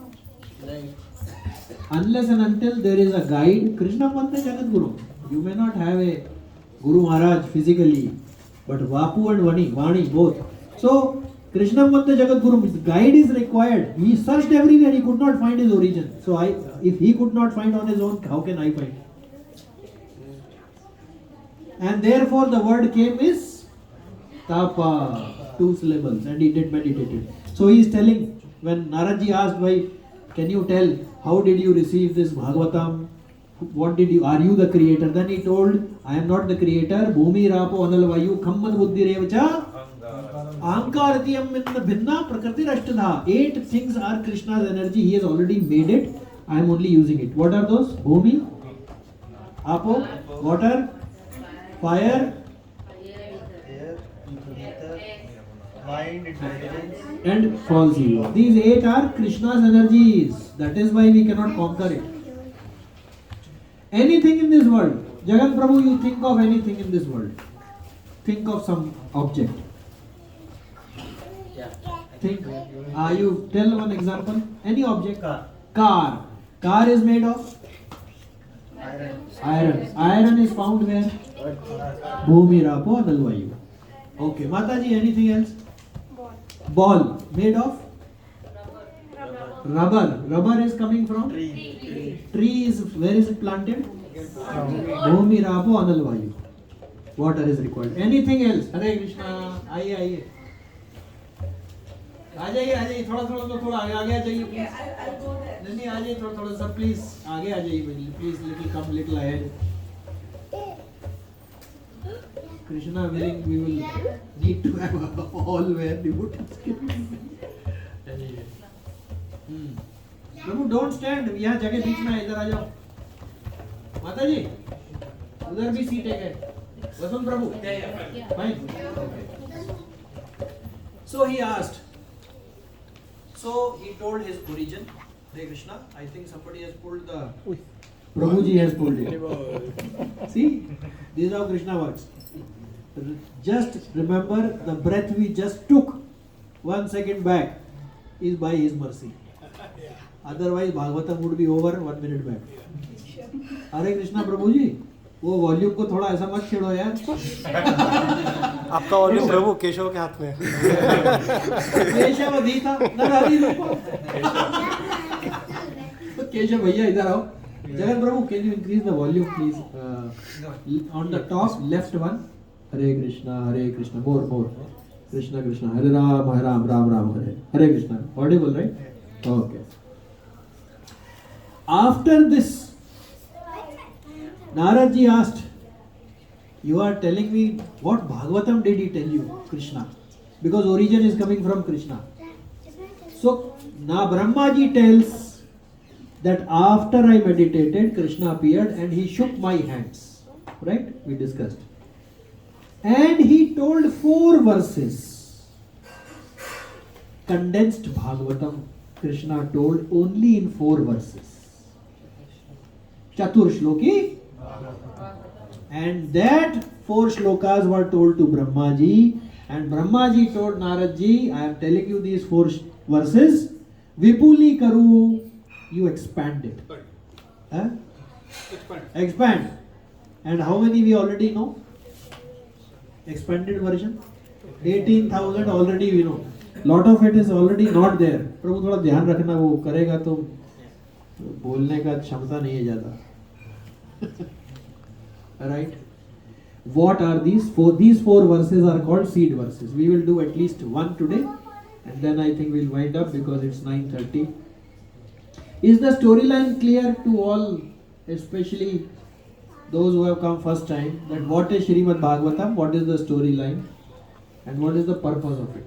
Unless and until there is a guide, Krishna Panta Jagat Guru. You may not have a Guru Maharaj physically, but Vapu and Vani both. So, Krishna Panta Jagat Guru, guide is required. He searched everywhere, he could not find his origin. So, if he could not find on his own, how can I find? And therefore, the word came is Tapa, 2 syllables, and he did meditated. So he is telling, when Naraji asked, why, can you tell, how did you receive this Bhagavatam? Are you the creator? Then he told, I am not the creator. Bhumi Rapo Anal Vayu Khammad Buddhi Revacha Ankaratiyam Bhinna Prakriti Rashtadha. 8 things are Krishna's energy. He has already made it. I am only using it. What are those? Bhumi, Apo, water, fire, Mind, intelligence, and false ego. These 8 are Krishna's energies. That is why we cannot conquer it. Anything in this world, Jagan Prabhu, you think of anything in this world. Think of some object. Yeah. Think. You tell one example. Any object. car, Car is made of iron, Iron is found where? Bhumi Rapo Adalvayu. Okay, Mataji, anything else? Ball made of Rubber is coming from? Tree is, where is it planted? Bhumi Rapo Anal Vayu. Water is required. Anything else? Hare Krishna. आइए आ जाइए थोड़ा आगे आ जाइए please. नहीं आ जाइए थोड़ा सा please आगे आ जाइए please. Little come little ahead. Krishna willing, we will need to have a hall where devotees can. Prabhu don't stand. यहाँ जगह बीच में है, इधर आ जाओ. माता जी उधर भी सीट है. वसुंत प्रभु. Fine. So he asked. So he told his origin. Hare Krishna. I think somebody has pulled the. Prabhuji has pulled it. See, this is how Krishna works. Just remember the breath we just took 1 second back is by his mercy. Otherwise, Bahgvatam would be over 1 minute back. Hare Krishna Prabhuji, वो volume को थोड़ा ऐसा मत छेड़ो यार. आपका volume प्रभु केशव के हाथ में. केशव दी था नरहरि रूपा. केशव भैया इधर आओ. Jagan Prabhu, can you increase the volume please? On the top left one. Hare Krishna, more. Krishna Krishna, Hare Ram, Ram Hare. Hare Krishna. Audible, right? Okay. After this, Narad ji asked, you are telling me what Bhagavatam did he tell you, Krishna? Because origin is coming from Krishna. So, now Brahma ji tells that after I meditated, Krishna appeared and he shook my hands. Right? We discussed. And he told 4 verses. Condensed Bhagavatam, Krishna told only in 4 verses. Chatur Shloki. And that 4 shlokas were told to Brahma ji. And Brahma ji told Narad ji, I am telling you these 4 verses. Vipuli karu. You expand it. Huh? Expand. And how many we already know? Expanded version? 18,000 already we know. Lot of it is already not there. प्रभु थोड़ा ध्यान रखना, वो करेगा तो बोलने का क्षमता नहीं है ज़्यादा. Right? What are these 4? These 4 verses are called seed verses. We will do at least one today, and then I think we'll wind up because it's 9:30. Is the storyline clear to all, especially those who have come first time, that what is Srimad Bhagavatam, what is the storyline, and what is the purpose of it?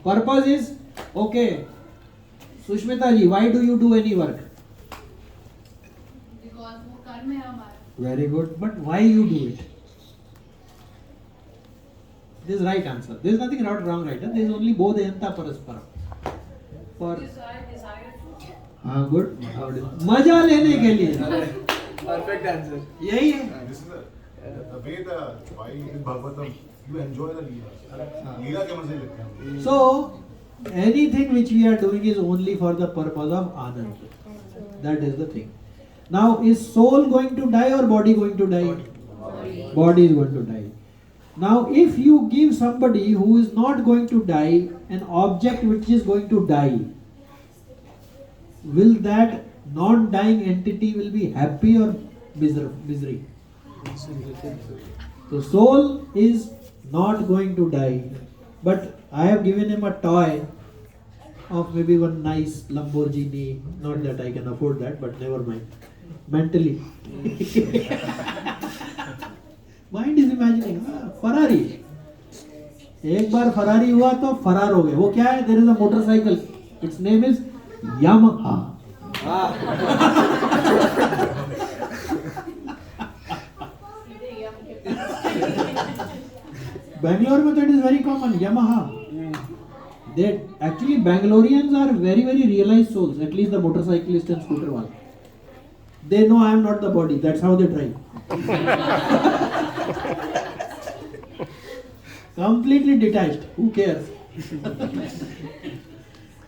Purpose is, okay, Sushmita ji, why do you do any work? Because वो कर्म है हमारा. Very good, but why you do it? This is right answer. There is nothing wrong, right? There is only bodhayanta paraspara. For हाँ good. मजा लेने के लिए. Perfect answer. यही है. This is the way why in Bhagavatam you enjoy the Leela. Leela के मजे लेते हैं. So anything which we are doing is only for the purpose of Anand. That is the thing. Now is soul going to die or body going to die? Body is going to die. Now if you give somebody who is not going to die an object which is going to die, will that non-dying entity will be happy or misery? So soul is not going to die, but I have given him a toy of maybe one nice Lamborghini. Not that I can afford that, but never mind. Mentally. Mind is imagining. Ferrari. एक बार Ferrari हुआ तो फरार हो गए. वो क्या है? There is a motorcycle. Its name is Yamaha. Bangalore में तो it is very common. Yamaha. They actually Bangaloreans are very realized souls. At least the motorcyclist and scooter one. They know I am not the body. That's how they drive. Completely detached. Who cares?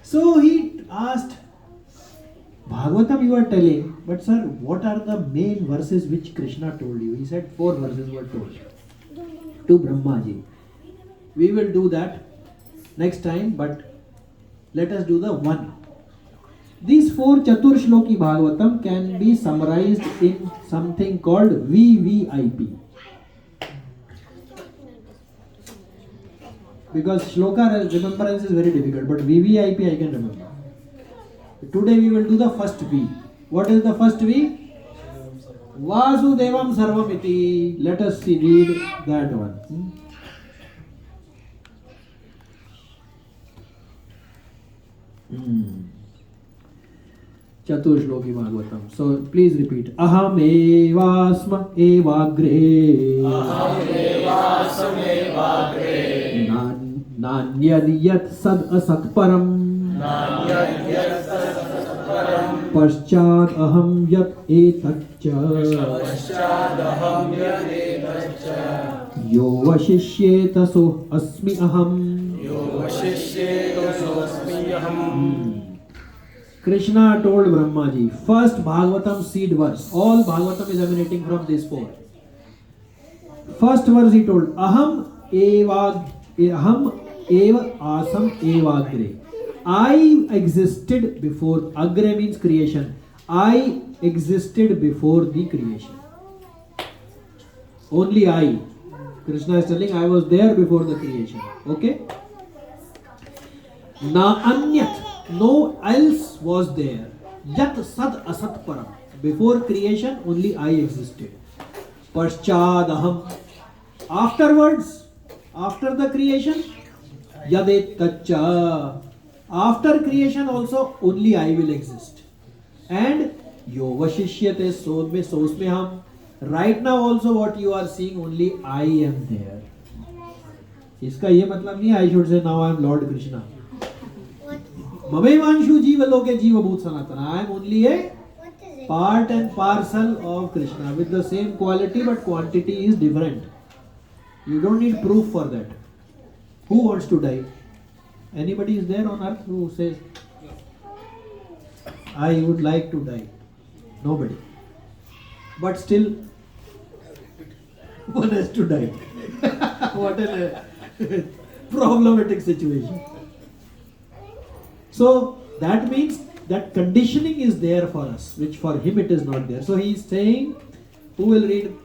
So he asked, Bhagavatam you are telling, but sir, what are the main verses which Krishna told you? He said 4 verses were told to Brahmaji. We will do that next time, but let us do the one. These 4 Chatur Shloki Bhagavatam can be summarized in something called VVIP. Because Shloka remembrance is very difficult, but VVIP I can remember. Today we will do the first V. What is the first V? Vasudevam Sarvamiti. Let us see, read that one. Chatur Shloki Bhagavatam. So please repeat. Aham evasma evagre. Aham evasam evagre. Nanyad yat sad asat param. Nanyad yat sad param. Paschad aham yat etaccha. Paschad aham yat etaccha. Yo vashishyeta so asmi aham. Yo vashishyeta so asmi aham. Krishna told Brahmaji, first Bhagavatam seed verse. All Bhagavatam is emanating from this 4. First verse he told, Aham eva asam evagre. I existed before. Agre means creation. I existed before the creation. Only I. Krishna is telling, I was there before the creation. Okay? Na anyat. No else was there. Yat sad asat param. Before creation, only I existed. Paschad aham. Afterwards, after the creation, yadet tacha. After creation also, only I will exist. And yo vashishyate sosme ham. Right now also what you are seeing, only I am there. इसका ये मतलब नहीं I should say now I am Lord Krishna. Mamevanshu jiva loke jiva bhut sanatana. I am only a part and parcel of Krishna with the same quality but quantity is different. You don't need proof for that. Who wants to die? Anybody is there on earth who says, I would like to die? Nobody. But still, one has to die. What a problematic situation. So that means that conditioning is there for us, which for him it is not there. So he is saying, who will read?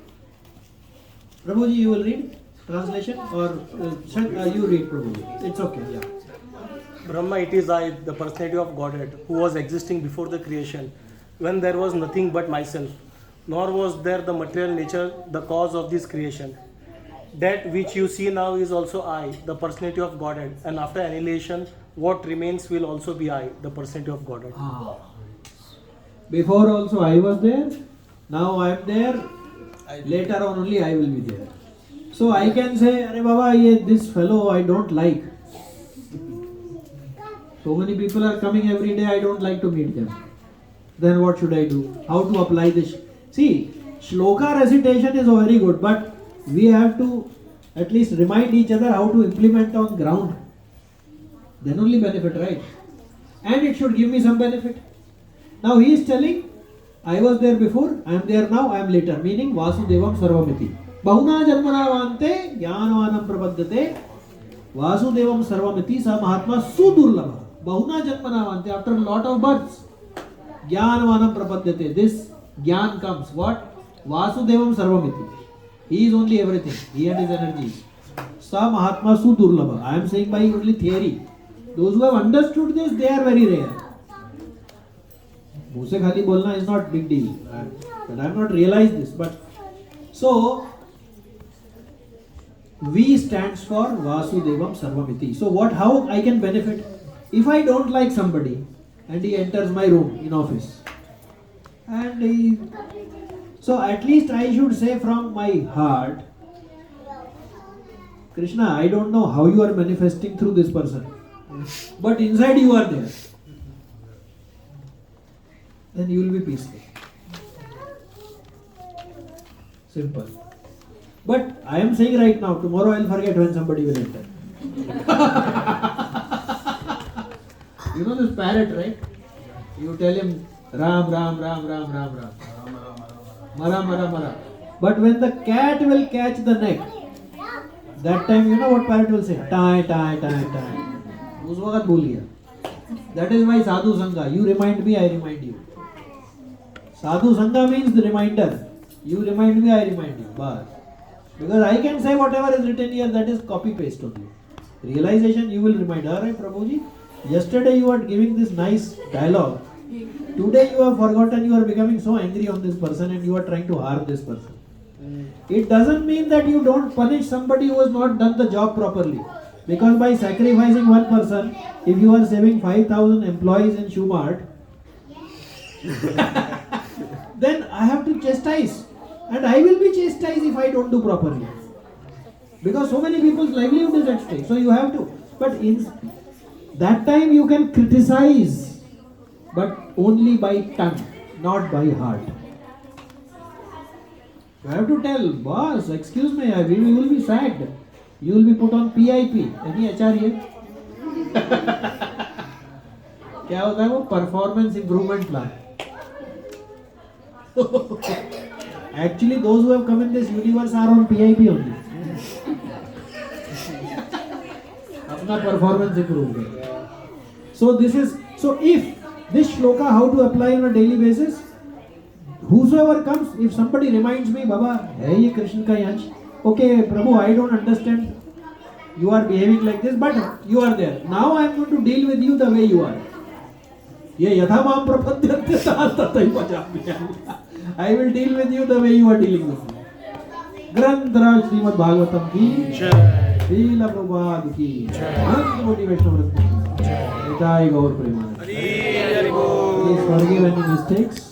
Prabhuji, you will read translation, or you read, Prabhuji? It's okay, yeah. Brahma, it is I, the personality of Godhead, who was existing before the creation, when there was nothing but myself, nor was there the material nature, the cause of this creation. That which you see now is also I, the personality of Godhead, and after annihilation, what remains will also be I, the personality of Godhead. Before also I was there, now I am there, later on only I will be there. So I can say, Arey Baba, this fellow I don't like. So many people are coming every day, I don't like to meet them. Then what should I do? How to apply this? See, shloka recitation is very good, but we have to at least remind each other how to implement on ground. Then only benefit, right? And it should give me some benefit. Now he is telling, I was there before, I am there now, I am later. Meaning Vasudevam Sarvamiti. Bahuna Janmanavante Jnanavanam Prapaddate Vasudevam Sarvamiti Sa Mahatma Sudurlabha. Bahuna Janmanavante, after a lot of births, Jnanavanam Prapaddate. This Jnan comes. What? Vasudevam Sarvamiti. He is only everything. He and his energies. Sa Mahatma Sudurlabha. I am saying by only theory. Those who have understood this, they are very rare. मुझसे खाली बोलना is not big deal. But I have not realized this. But so V stands for Vasudevam Sarvamiti. So how I can benefit? If I don't like somebody and he enters my room in office, and so at least I should say from my heart, Krishna, I don't know how you are manifesting through this person, but inside you are there. Then you will be peaceful. Simple. But I am saying right now, tomorrow I will forget when somebody will enter. You know this parrot, right? You tell him Ram, Ram, Ram, Ram, Ram, Ram. Mara, Mara, Mara. But when the cat will catch the neck, that time you know what parrot will say? Tai, tai, tai, tai. उस वक्त बोल गया. That is why Sadhu Sangha. You remind me, I remind you. Sadhu Sangha means the reminder. You remind me, I remind you. Bas. Because I can say whatever is written here, that is copy paste only. Realization, you will remind. Alright, Prabhuji. Yesterday you were giving this nice dialogue. Today you have forgotten, you are becoming so angry on this person and you are trying to harm this person. It doesn't mean that you don't punish somebody who has not done the job properly. Because by sacrificing one person, if you are saving 5,000 employees in Shumart, then I have to chastise. And I will be chastised if I don't do properly. Because so many people's livelihood is at stake. So you have to. But in that time you can criticize. But only by tongue, not by heart. You have to tell, boss, excuse me, we will be sacked. You will be put on PIP. Any HR here? क्या होता है वो? Performance Improvement Plan. Actually, those who have come in this universe are on PIP only. अपना performance improve करें. So if this shloka, how to apply on a daily basis? Whosoever comes, if somebody reminds me, Baba, है ये कृष्ण का यंश. Okay, Prabhu, I don't understand. You are behaving like this, but you are there. Now I am going to deal with you the way you are. ये यथा माम प्रपद्यते तथैव वचाम्यहम्. I will deal with you the way you are dealing with me. ग्रंथराज Shrimad Bhagavatam की जय. श्रील प्रभुपाद की जय. अनंत कोटि वैष्णव रत्न की जय. निताय गौर Premanand. Please forgive any mistakes.